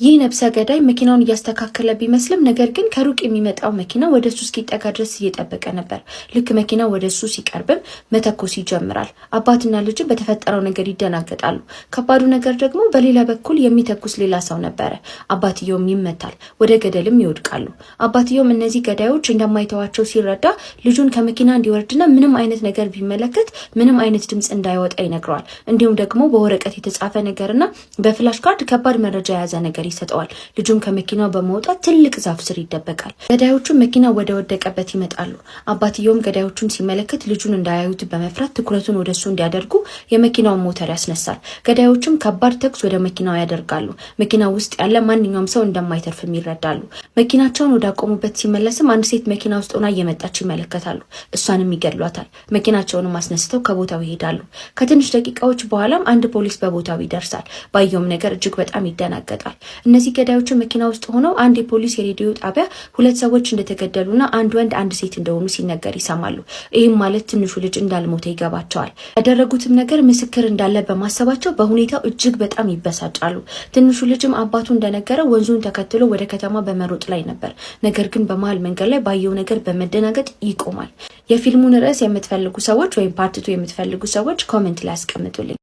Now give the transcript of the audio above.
ይህ ነብሰ ገዳይ መኪናውን እያስተካከለ ቢመስልም ነገር ግን ከሩቅ የሚመጣው መኪና ወደሱ እስኪጠጋ ድረስ እየጠበቀ ነበር። ልክ መኪናው ወደሱ ሲቀርብም መተኮስ ይጀምራል። አባትና ልጅ በተፈጠረው ነገር ይደናገጣሉ። ከባዱ ነገር ደግሞ በሌላ በኩል የሚተኩስ ሌላ ሰው ነበረ። አባትየውም ይመታል፣ ወደ ገደልም ይወድቃሉ። አባትየውም እነዚህ ገዳዮች እንደማይተዋቸው ሲረዳ ልጁን ከመኪና እንዲወርድና ምንም አይነት ነገር ቢመለከት ምንም አይነት ድምፅ እንዳይወጣ ይነግረዋል። እንዲሁም ደግሞ በወረቀት የተጻፈ ነገርና በፍላሽ ካርድ ከባድ መረጃ የያዘ ነገር ይሰጠዋል። ልጁም ከመኪናው በመውጣት ትልቅ ዛፍ ስር ይደበቃል። ገዳዮቹ መኪና ወደ ወደቀበት ይመጣሉ። አባትየውም ገዳዮቹን ሲመለከት ልጁን እንዳያዩት በመፍራት ትኩረቱን ወደሱ እንዲያደርጉ የመኪናውን ሞተር ያስነሳል። ገዳዮቹም ከባድ ተኩስ ወደ መኪናው ያደርጋሉ። መኪናው ውስጥ ያለ ማንኛውም ሰው እንደማይተርፍም ይረዳሉ። መኪናቸውን ወዳቆሙበት ሲመለስም አንድ ሴት መኪና ውስጥ ሆና እየመጣች ይመለከታሉ። እሷንም ይገድሏታል። መኪናቸውንም አስነስተው ከቦታው ይሄዳሉ። ከትንሽ ደቂቃዎች በኋላም አንድ ፖሊስ በቦታው ይደርሳል። ባየውም ነገር እጅግ በጣም ይደናገጣል። እነዚህ ገዳዮቹ መኪና ውስጥ ሆነው አንድ የፖሊስ የሬዲዮ ጣቢያ ሁለት ሰዎች እንደተገደሉና አንድ ወንድ አንድ ሴት እንደሆኑ ሲነገር ይሰማሉ። ይህም ማለት ትንሹ ልጅ እንዳልሞተ ይገባቸዋል። ያደረጉትም ነገር ምስክር እንዳለ በማሰባቸው በሁኔታው እጅግ በጣም ይበሳጫሉ። ትንሹ ልጅም አባቱ እንደነገረ ወንዙን ተከትሎ ወደ ከተማ በመሮጥ ላይ ነበር። ነገር ግን በመሀል መንገድ ላይ ባየው ነገር በመደናገጥ ይቆማል። የፊልሙን ርዕስ የምትፈልጉ ሰዎች ወይም ፓርት 2 የምትፈልጉ ሰዎች ኮሜንት ላይ አስቀምጡልኝ።